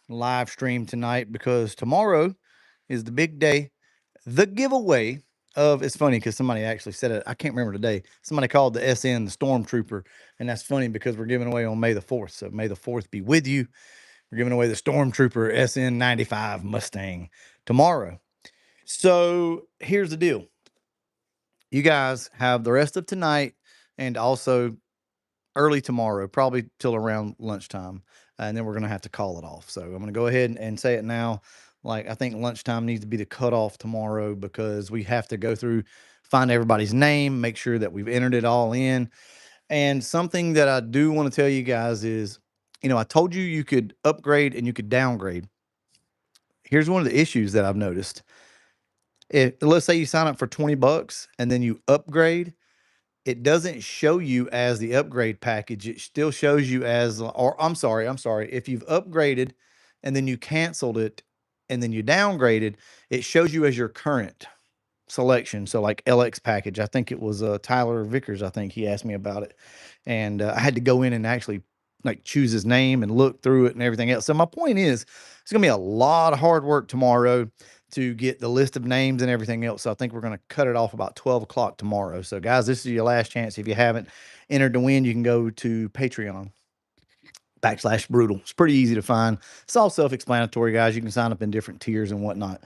live stream tonight because tomorrow is the big day, the giveaway of. It's funny because somebody actually said it. I can't remember today. Somebody called the SN the Stormtrooper, and that's funny because we're giving away on May the 4th. So May the 4th be with you. We're giving away the Stormtrooper SN 95 Mustang tomorrow. So here's the deal. You guys have the rest of tonight and also early tomorrow, probably till around lunchtime, and then we're gonna have to call it off. So I'm gonna go ahead and say it now. Like I think lunchtime needs to be the cutoff tomorrow because we have to go through, find everybody's name, make sure that we've entered it all in. And something that I do want to tell you guys is, I told you you could upgrade and you could downgrade. Here's one of the issues that I've noticed. If let's say you sign up for $20 and then you upgrade, it doesn't show you as the upgrade package. It still shows you as, or I'm sorry. If you've upgraded and then you canceled it and then you downgraded, it shows you as your current selection. So like LX package, I think it was Tyler Vickers. I think he asked me about it, and I had to go in and actually like choose his name and look through it and everything else. So my point is, it's gonna be a lot of hard work tomorrow to get the list of names and everything else. So I think we're gonna cut it off about 12 o'clock tomorrow. So guys, this is your last chance. If you haven't entered to win, you can go to Patreon / brutal. It's pretty easy to find. It's all self-explanatory, guys. You can sign up in different tiers and whatnot.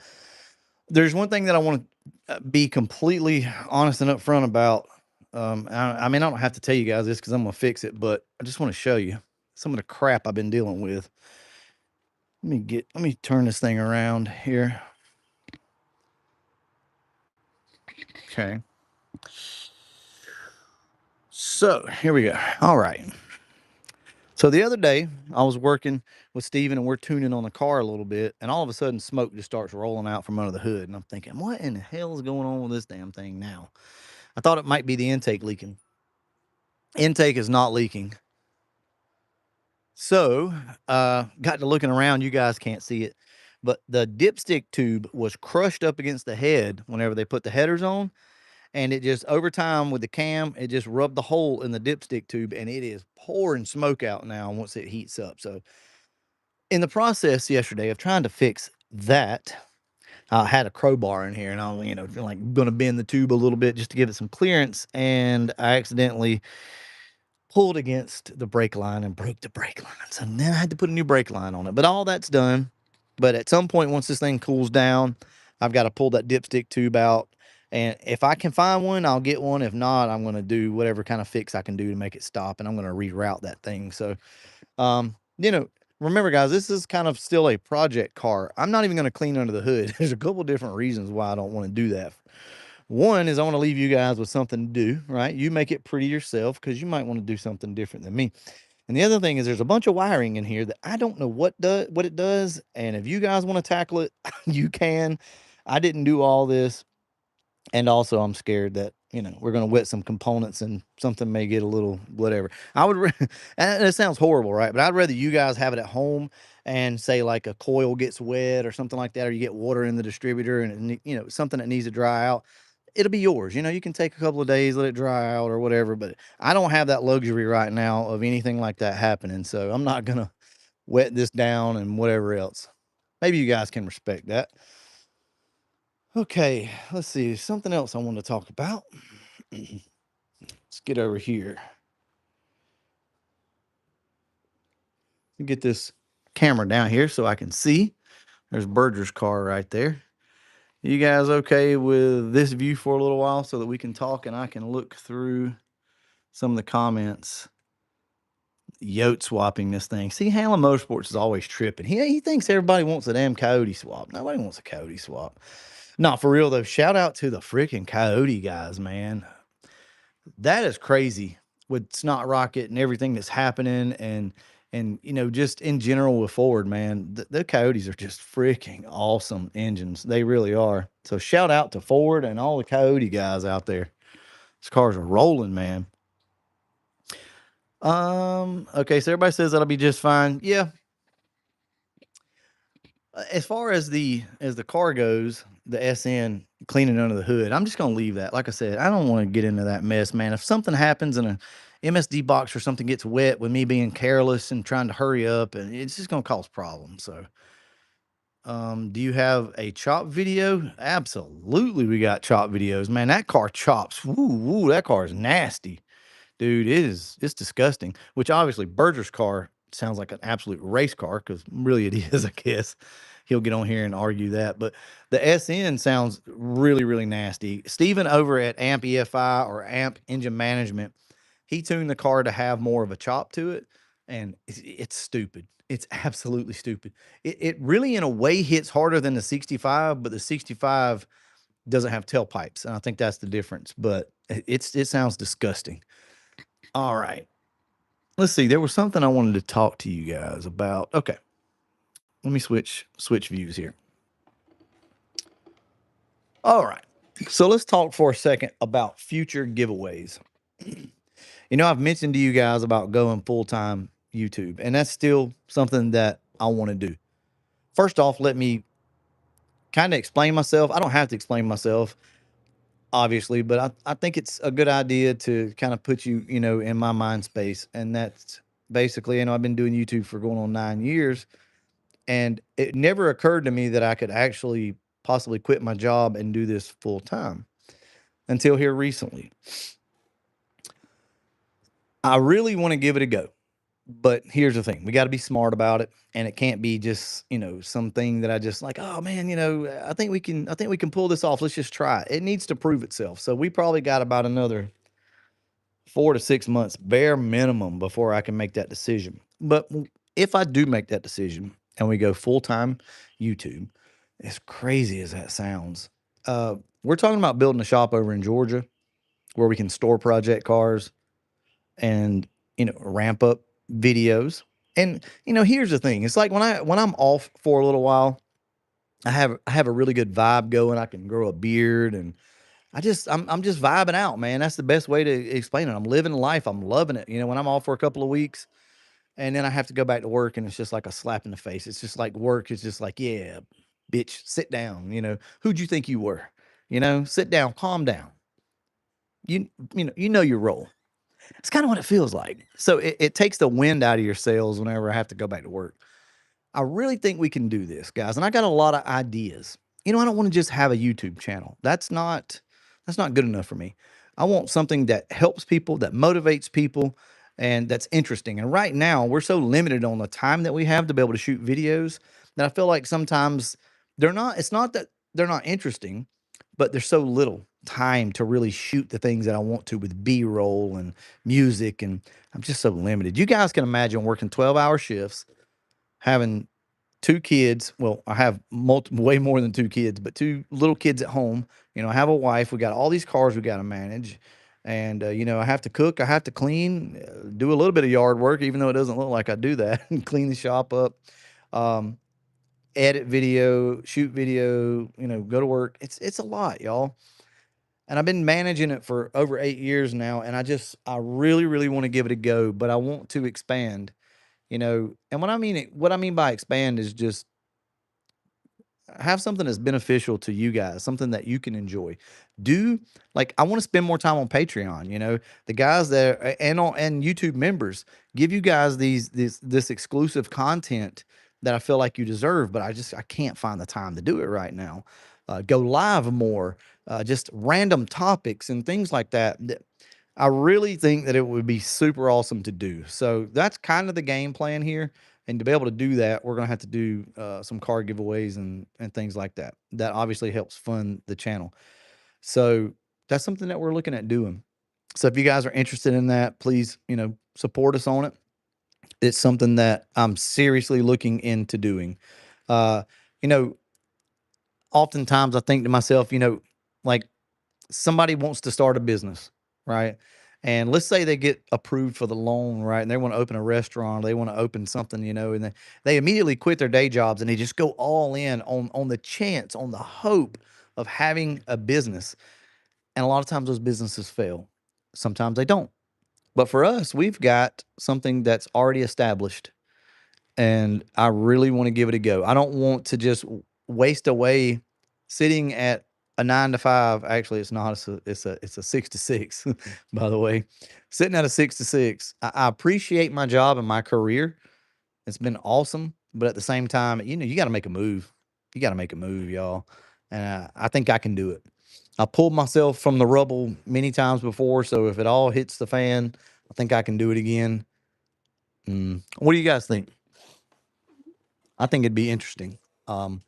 There's one thing that I want to be completely honest and upfront about. I mean, I don't have to tell you guys this because I'm gonna fix it, but I just want to show you some of the crap I've been dealing with. Let me turn this thing around here. Okay. So here we go. All right. So the other day I was working with Steven and we're tuning on the car a little bit, and all of a sudden smoke just starts rolling out from under the hood. And I'm thinking, what in the hell is going on with this damn thing now? I thought it might be the intake leaking. Intake is not leaking. So, got to looking around. You guys can't see it, but the dipstick tube was crushed up against the head whenever they put the headers on, and it just over time with the cam, it just rubbed the hole in the dipstick tube, and it is pouring smoke out now once it heats up. So, in the process yesterday of trying to fix that, I had a crowbar in here, and I, like going to bend the tube a little bit just to give it some clearance, and I accidentally pulled against the brake line and broke the brake lines. And then I had to put a new brake line on it. But all that's done. But at some point, once this thing cools down, I've got to pull that dipstick tube out. And if I can find one, I'll get one. If not, I'm going to do whatever kind of fix I can do to make it stop. And I'm going to reroute that thing. So, um, you know, remember, guys, this is kind of still a project car. I'm not even going to clean under the hood. There's a couple different reasons why I don't want to do that. One is I want to leave you guys with something to do, right? You make it pretty yourself because you might want to do something different than me. And the other thing is there's a bunch of wiring in here that I don't know what it does. And if you guys want to tackle it, you can. I didn't do all this. And also I'm scared that, we're going to wet some components and something may get a little whatever. And it sounds horrible, right? But I'd rather you guys have it at home and say like a coil gets wet or something like that, or you get water in the distributor and, something that needs to dry out. It'll be yours. You can take a couple of days, let it dry out or whatever. But I don't have that luxury right now of anything like that happening. So I'm not going to wet this down and whatever else. Maybe you guys can respect that. Okay, let's see. Something else I want to talk about. Let's get over here. Get this camera down here so I can see. There's Berger's car right there. You guys okay with this view for a little while so that we can talk and I can look through some of the comments? Yote swapping this thing. See, Hanlon Motorsports is always tripping. He thinks everybody wants a damn Coyote swap. Nobody wants a Coyote swap. Not for real though. Shout out to the freaking Coyote guys, man. That is crazy with Snot Rocket and everything that's happening, and just in general with Ford, man. The Coyotes are just freaking awesome engines. They really are. So shout out to Ford and all the Coyote guys out there. These cars are rolling, man. Okay, so everybody says that'll be just fine. Yeah. As far as the car goes, the SN cleaning under the hood, I'm just gonna leave that. Like I said, I don't want to get into that mess, man. If something happens and a MSD box or something gets wet with me being careless and trying to hurry up, and it's just gonna cause problems. So, do you have a chop video? Absolutely, we got chop videos, man. That car chops. Woo, woo, that car is nasty. Dude, it's disgusting, which obviously Berger's car sounds like an absolute race car because really it is, I guess. He'll get on here and argue that. But the SN sounds really, really nasty. Steven over at AMP EFI or AMP Engine Management, he tuned the car to have more of a chop to it, and it's stupid. It's absolutely stupid. It really, in a way, hits harder than the 65, but the 65 doesn't have tailpipes, and I think that's the difference. But it sounds disgusting. All right. Let's see. There was something I wanted to talk to you guys about. Okay. Let me switch views here. All right. So let's talk for a second about future giveaways. I've mentioned to you guys about going full-time YouTube, and that's still something that I want to do. First off, let me kind of explain myself. I don't have to explain myself, obviously, but I think it's a good idea to kind of put you, in my mind space. And that's basically, I've been doing YouTube for going on 9 years. And it never occurred to me that I could actually possibly quit my job and do this full time until here recently. I really want to give it a go. But here's the thing, we got to be smart about it. And it can't be just, something that I just like, oh man, I think we can pull this off. Let's just try it. It needs to prove itself. So we probably got about another 4 to 6 months bare minimum before I can make that decision. But if I do make that decision and we go full time YouTube, as crazy as that sounds, we're talking about building a shop over in Georgia where we can store project cars and ramp up videos. And here's the thing: it's like when I'm off for a little while, I have a really good vibe going. I can grow a beard and I'm just vibing out, man. That's the best way to explain it. I'm living life. I'm loving it. When I'm off for a couple of weeks and then I have to go back to work and it's just like a slap in the face. It's just like work is just like, yeah, bitch, sit down. Who'd you think you were? Sit down, calm down. You know your role. It's kind of what it feels like. So it takes the wind out of your sails whenever I have to go back to work. I really think we can do this, guys, and I got a lot of ideas. I don't wanna just have a YouTube channel. That's not good enough for me. I want something that helps people, that motivates people, and that's interesting, and right now, we're so limited on the time that we have to be able to shoot videos that I feel like sometimes it's not that they're not interesting, but there's so little time to really shoot the things that I want to with B-roll and music, and I'm just so limited. You guys can imagine working 12-hour shifts, having 2 kids. Well, I have way more than 2 kids, but 2 little kids at home. I have a wife. We got all these cars we got to manage. And, I have to cook. I have to clean, do a little bit of yard work, even though it doesn't look like I do that, and clean the shop up, um, edit video, shoot video, go to work. It's a lot, y'all. And I've been managing it for over 8 years now. And I really, really want to give it a go, but I want to expand. And what I mean by expand is just have something that's beneficial to you guys, something that you can enjoy. Do like I want to spend more time on Patreon, the guys that and YouTube members give you guys this exclusive content that I feel like you deserve, but I can't find the time to do it right now. Go live more, just random topics and things like that. I really think that it would be super awesome to do. So that's kind of the game plan here. And to be able to do that, we're gonna have to do some card giveaways and things like that. That obviously helps fund the channel. So that's something that we're looking at doing. So if you guys are interested in that, please, support us on it. It's something that I'm seriously looking into doing. Uh, you know, Oftentimes I think to myself, like somebody wants to start a business, right? And let's say they get approved for the loan, right? And they want to open a restaurant, they want to open something, and they immediately quit their day jobs and they just go all in on the chance, on the hope of having a business. And a lot of times those businesses fail. Sometimes they don't. But for us, we've got something that's already established and I really want to give it a go. I don't want to just waste away sitting at a 9 to 5. Actually, it's not. It's a 6 to 6. By the way, sitting at a 6 to 6. I appreciate my job and my career. It's been awesome, but at the same time, you got to make a move. You got to make a move, y'all. And I think I can do it. I pulled myself from the rubble many times before, so if it all hits the fan, I think I can do it again. What do you guys think? I think it'd be interesting. Um,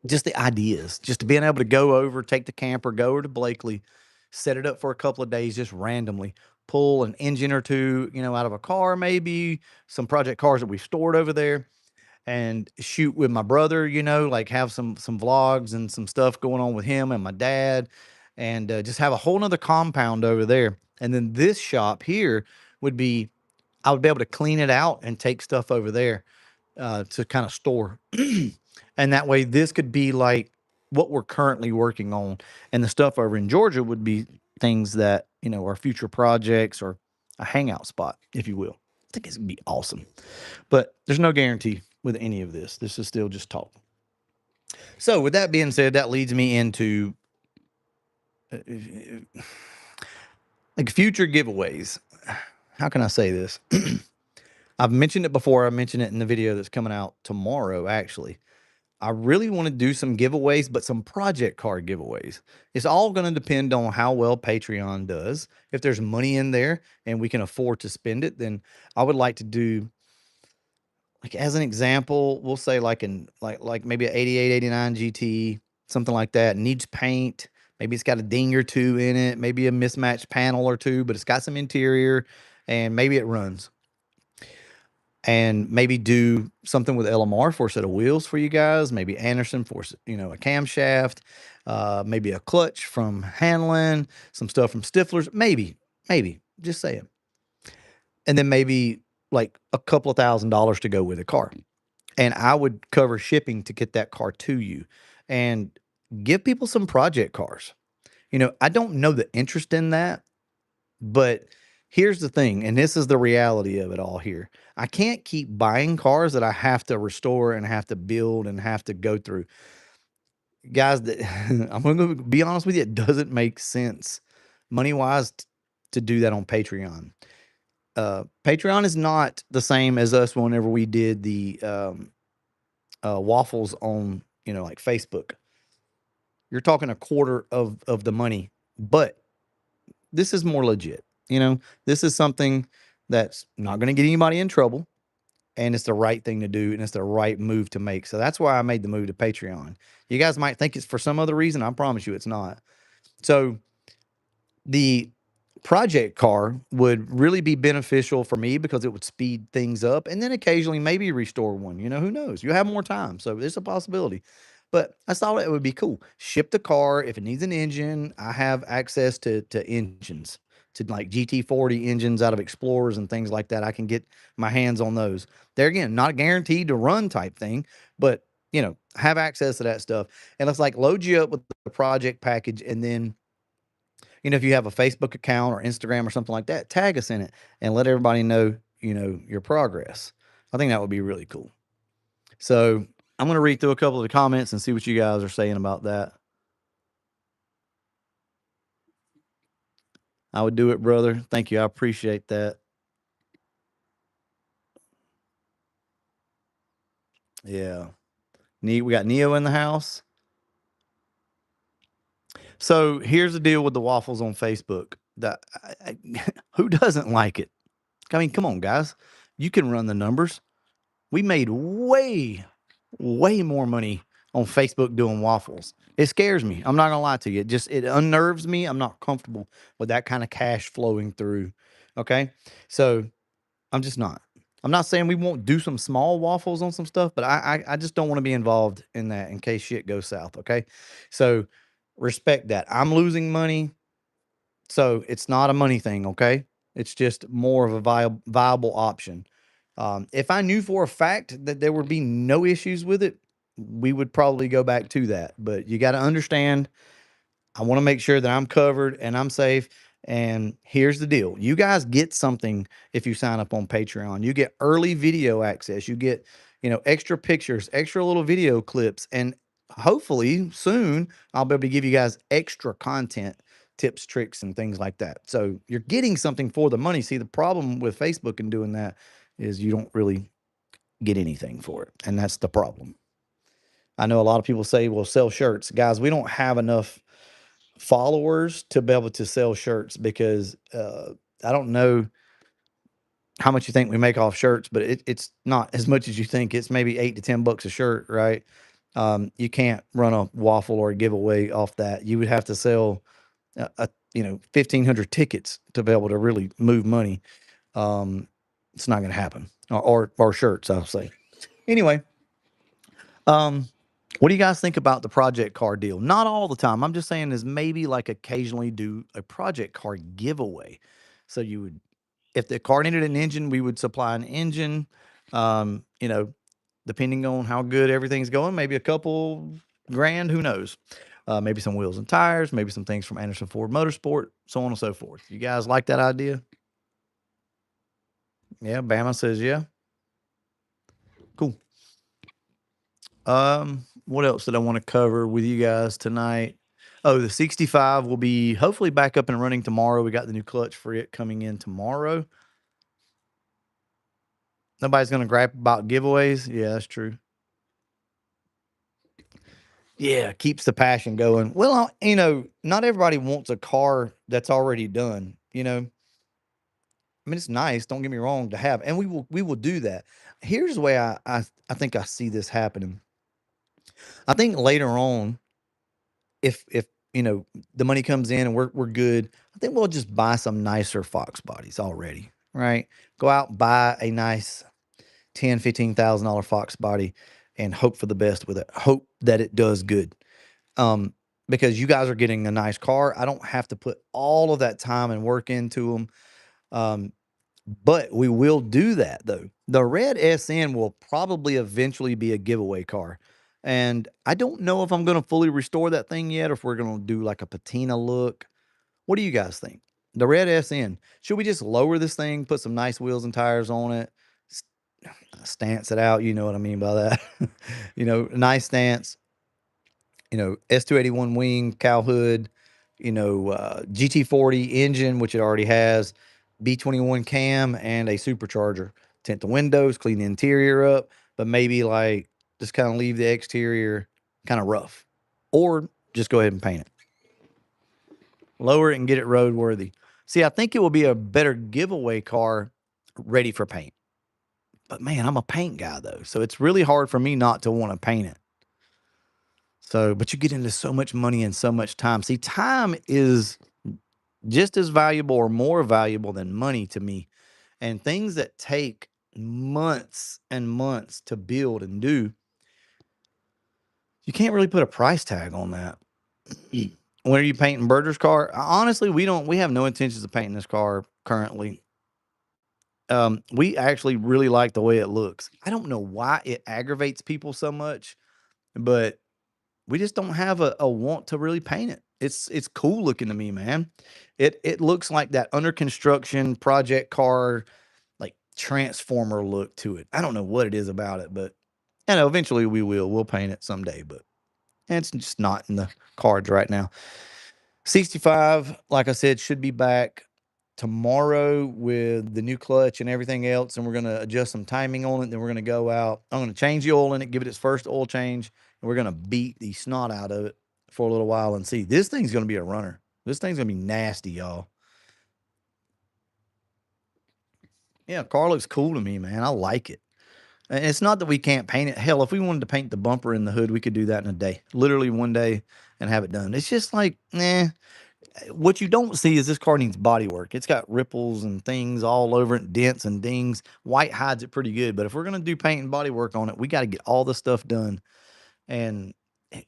just the ideas, just being able to go over, take the camper, go over to Blakely, set it up for a couple of days, just randomly pull an engine or two, out of a car, maybe some project cars that we've stored over there, and shoot with my brother, like have some vlogs and some stuff going on with him and my dad, and just have a whole nother compound over there. And then this shop here would be, I would be able to clean it out and take stuff over there to kind of store. And that way, this could be like what we're currently working on. And the stuff over in Georgia would be things that, are future projects or a hangout spot, if you will. I think it's going to be awesome. But there's no guarantee with any of this. This is still just talk. So, with that being said, that leads me into like future giveaways. How can I say this? I've mentioned it before. I mentioned it in the video that's coming out tomorrow, actually. I really want to do some giveaways, but some project card giveaways. It's all going to depend on how well Patreon does. If there's money in there and we can afford to spend it, then I would like to do, like, as an example, we'll say like maybe an 88, 89 GT, something like that. Needs paint. Maybe it's got a ding or two in it, maybe a mismatched panel or two, but it's got some interior and maybe it runs. And maybe do something with LMR for a set of wheels for you guys. Maybe Anderson for a camshaft. Maybe a clutch from Hanlon. Some stuff from Stifler's. Maybe just saying. And then maybe like a couple of $1,000s to go with a car. And I would cover shipping to get that car to you, and give people some project cars. I don't know the interest in that, but here's the thing, and this is the reality of it all here. I can't keep buying cars that I have to restore and have to build and have to go through. Guys, that I'm going to be honest with you, it doesn't make sense money wise to do that on Patreon. Patreon is not the same as us whenever we did the waffles on, like Facebook. You're talking a quarter of the money, but this is more legit. This is something that's not going to get anybody in trouble, and it's the right thing to do, and it's the right move to make. So that's why I made the move to Patreon. You guys might think it's for some other reason. I promise you it's not. So the project car would really be beneficial for me because it would speed things up, and then occasionally maybe restore one. Who knows? You have more time. So there's a possibility. But I thought it would be cool. Ship the car. If it needs an engine, I have access to engines, to like GT40 engines out of Explorers and things like that. I can get my hands on those. There again, not guaranteed to run type thing, but have access to that stuff. And let's like load you up with the project package, and then if you have a Facebook account or Instagram or something like that, tag us in it and let everybody know, your progress. I think that would be really cool. So I'm going to read through a couple of the comments and see what you guys are saying about that. I would do it, brother. Thank you. I appreciate that. Yeah. We got Neo in the house. So here's the deal with the waffles on Facebook. Who doesn't like it? I mean, come on, guys. You can run the numbers. We made way more money on Facebook doing waffles. It scares me. I'm not gonna lie to you. It unnerves me. I'm not comfortable with that kind of cash flowing through. Okay. So I'm just not. I'm not saying we won't do some small waffles on some stuff, but I just don't want to be involved in that in case shit goes south. Okay. So respect that. I'm losing money. So it's not a money thing. Okay. It's just more of a viable option. If I knew for a fact that there would be no issues with it, we would probably go back to that. But you got to understand, I want to make sure that I'm covered and I'm safe. And here's the deal. You guys get something if you sign up on Patreon. You get early video access. You get, extra pictures, extra little video clips, and hopefully soon I'll be able to give you guys extra content, tips, tricks, and things like that. So you're getting something for the money. See, the problem with Facebook and doing that is you don't really get anything for it. And that's the problem. I know a lot of people say, well, sell shirts. Guys, we don't have enough followers to be able to sell shirts because I don't know how much you think we make off shirts, but it's not as much as you think. It's maybe $8 to $10 a shirt, right? You can't run a waffle or a giveaway off that. You would have to sell, 1,500 tickets to be able to really move money. It's not going to happen, or shirts, I'll say. Anyway, um, what do you guys think about the project car deal? Not all the time. I'm just saying is maybe like occasionally do a project car giveaway. So you would, if the car needed an engine, we would supply an engine. Um, you know, Depending on how good everything's going, maybe a couple grand, who knows? Maybe some wheels and tires, maybe some things from Anderson Ford Motorsport, so on and so forth. You guys like that idea? Yeah, Bama says yeah. Cool. What else did I want to cover with you guys tonight? Oh, the 65 will be hopefully back up and running tomorrow. We got the new clutch for it coming in tomorrow. Nobody's gonna grab about giveaways. Yeah, that's true. Yeah, keeps the passion going. Well, not everybody wants a car that's already done. I mean, it's nice. Don't get me wrong to have, and we will do that. Here's the way I think I see this happening. I think later on, if the money comes in and we're good, I think we'll just buy some nicer Fox bodies already, right? Go out and buy a nice 10, $15,000 Fox body and hope for the best with it. Hope that it does good. Um, because you guys are getting a nice car. I don't have to put all of that time and work into them. Um, but we will do that though. The red SN will probably eventually be a giveaway car. And I don't know if I'm going to fully restore that thing yet or if we're going to do like a patina look. What do you guys think? The red SN, should we just lower this thing, put some nice wheels and tires on it, s- stance it out? You know what I mean by that. Nice stance, S281 wing, cow hood, GT40 engine, which it already has, B21 cam, and a supercharger. Tint the windows, clean the interior up, but maybe like just kind of leave the exterior kind of rough, or just go ahead and paint it, lower it, and get it roadworthy. See, I think it will be a better giveaway car ready for paint. But man, I'm a paint guy though, so it's really hard for me not to want to paint it. So, but you get into so much money and so much time. See, time is just as valuable or more valuable than money to me. And things that take months and months to build and do, you can't really put a price tag on that. When are you painting Berger's car? Honestly, we have no intentions of painting this car currently. We actually really like the way it looks. I don't know why it aggravates people so much, but we just don't have a want to really paint it. It's cool looking to me, man. It looks like that under construction project car, like transformer look to it. I don't know what it is about it, but eventually we will. We'll paint it someday, but it's just not in the cards right now. 65, like I said, should be back tomorrow with the new clutch and everything else, and we're gonna adjust some timing on it. Then we're gonna go out. I'm gonna change the oil in it, give it its first oil change, and we're gonna beat the snot out of it for a little while and see. This thing's gonna be a runner. This thing's gonna be nasty, y'all. Yeah, car looks cool to me, man. I like it. And it's not that we can't paint it. Hell, if we wanted to paint the bumper and the hood, we could do that in a day. Literally one day and have it done. It's just like, what you don't see is this car needs body work. It's got ripples and things all over it, dents and dings. White hides it pretty good, but if we're gonna do paint and body work on it, we got to get all the stuff done. And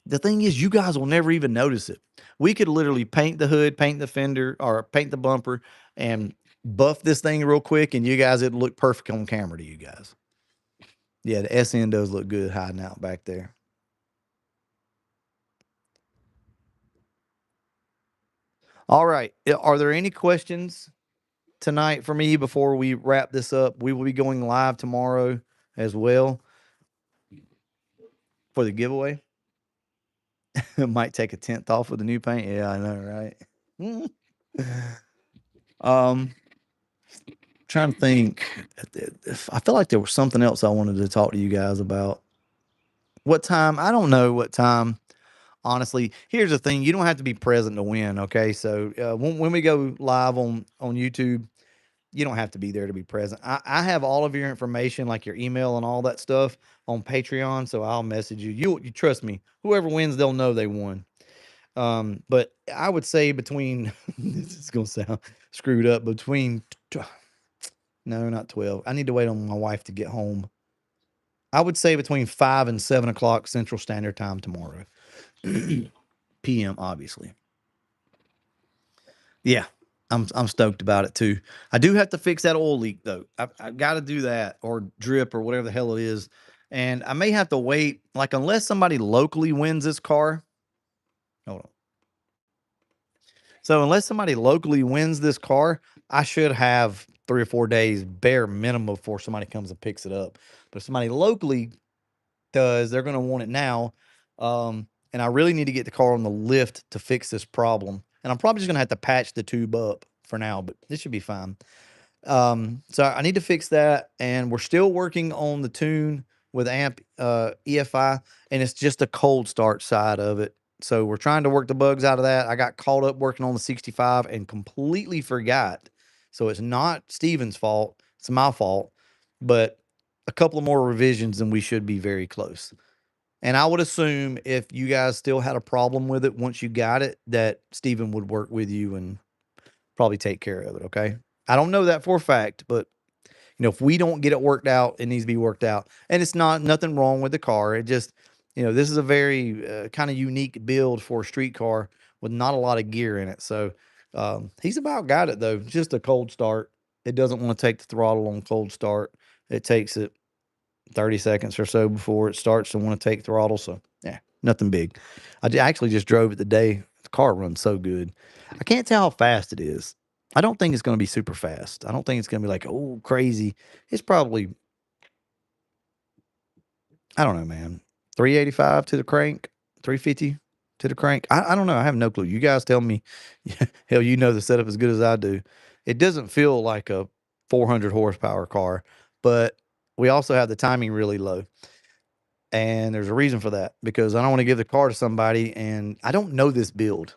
the thing is, you guys will never even notice it. We could literally paint the hood, paint the fender, or paint the bumper, and buff this thing real quick, and you guys, it'd look perfect on camera to you guys. Yeah, the SN does look good hiding out back there. All right. Are there any questions tonight for me before we wrap this up? We will be going live tomorrow as well for the giveaway. It might take a tenth off with the new paint. Yeah, I know, right? um, trying to think. I feel like there was something else I wanted to talk to you guys about. What time? I don't know what time. Honestly, here's the thing: you don't have to be present to win. Okay, so when we go live on YouTube, you don't have to be there to be present. I have all of your information, like your email and all that stuff, on Patreon. So I'll message you. You trust me. Whoever wins, they'll know they won. But I would say between this is gonna sound screwed up. Between no, not 12. I need to wait on my wife to get home. I would say between 5 and 7 o'clock Central Standard Time tomorrow, PM, obviously. Yeah, I'm stoked about it too. I do have to fix that oil leak though. I've got to do that, or drip, or whatever the hell it is. And I may have to wait, like, unless somebody locally wins this car. Hold on. So unless somebody locally wins this car, I should have 3 or 4 days bare minimum before somebody comes and picks it up. But if somebody locally does, they're going to want it now. And I really need to get the car on the lift to fix this problem. And I'm probably just going to have to patch the tube up for now, but this should be fine. So I need to fix that. And we're still working on the tune with amp EFI, and it's just a cold start side of it. So we're trying to work the bugs out of that. I got caught up working on the 65 and completely forgot. So it's not Steven's fault. It's my fault. But a couple of more revisions and we should be very close. And I would assume if you guys still had a problem with it once you got it, that Steven would work with you and probably take care of it. Okay. I don't know that for a fact, but if we don't get it worked out, it needs to be worked out. And it's not nothing wrong with the car. It just, this is a very kind of unique build for a street car with not a lot of gear in it. So he's about got it though. Just a cold start. It doesn't want to take the throttle on cold start. It takes it 30 seconds or so before it starts to want to take throttle. So yeah, nothing big. Actually just drove it today. The car runs so good. I can't tell how fast it is. I don't think it's going to be super fast. I don't think it's going to be like, oh, crazy. It's probably, I don't know, man. 385 to the crank, 350 to the crank. I don't know. I have no clue. You guys tell me. Hell, you know the setup as good as I do. It doesn't feel like a 400 horsepower car, but we also have the timing really low. And there's a reason for that, because I don't want to give the car to somebody and I don't know this build.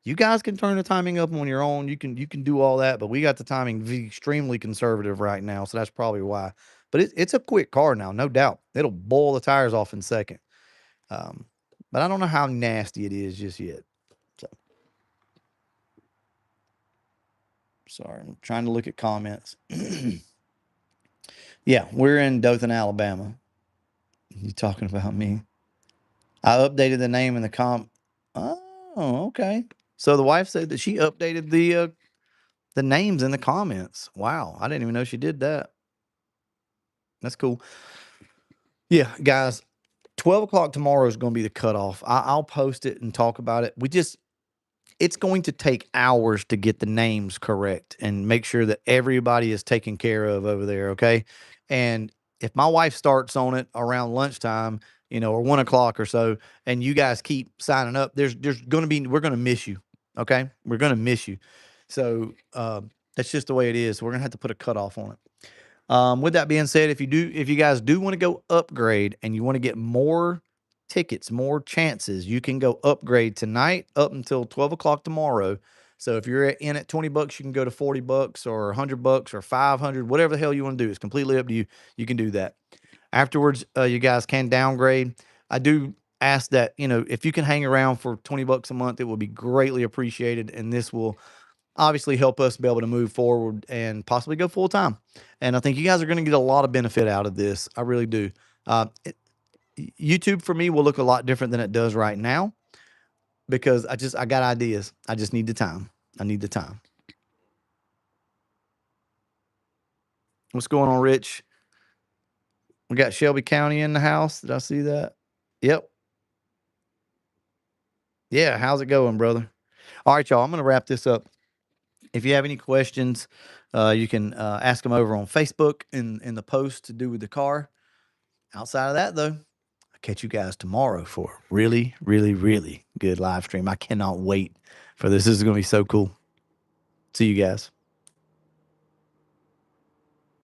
You guys can turn the timing up on your own. You can do all that, but we got the timing extremely conservative right now, so that's probably why. But it's a quick car now, no doubt. It'll boil the tires off in second. Um, but I don't know how nasty it is just yet. So sorry, I'm trying to look at comments. Yeah, we're in Dothan, Alabama. You talking about me? I updated the name in the comp. Oh, okay. So the wife said that she updated the names in the comments. Wow, I didn't even know she did that. That's cool. Yeah, guys, 12 o'clock tomorrow is going to be the cutoff. I'll post it and talk about it. It's going to take hours to get the names correct and make sure that everybody is taken care of over there. Okay. And if my wife starts on it around lunchtime, or 1 o'clock or so, and you guys keep signing up, we're going to miss you. Okay. We're going to miss you. So, that's just the way it is. We're going to have to put a cutoff on it. With that being said, if you guys do want to go upgrade and you want to get more tickets, more chances, you can go upgrade tonight up until 12 o'clock tomorrow. So if you're in at $20, you can go to $40 or $100 or 500, whatever the hell you want to do. It's completely up to you. You can do that. Afterwards, you guys can downgrade. I do ask that, if you can hang around for $20 a month, it will be greatly appreciated. And this will obviously help us be able to move forward and possibly go full time. And I think you guys are going to get a lot of benefit out of this. I really do. YouTube for me will look a lot different than it does right now, because I got ideas. I just need the time. I need the time. What's going on, Rich? We got Shelby County in the house. Did I see that? Yep. Yeah. How's it going, brother? All right, y'all. I'm going to wrap this up. If you have any questions, you can ask them over on Facebook in the post to do with the car. Outside of that, though, I'll catch you guys tomorrow for a really, really, really good live stream. I cannot wait for this. This is going to be so cool. See you guys.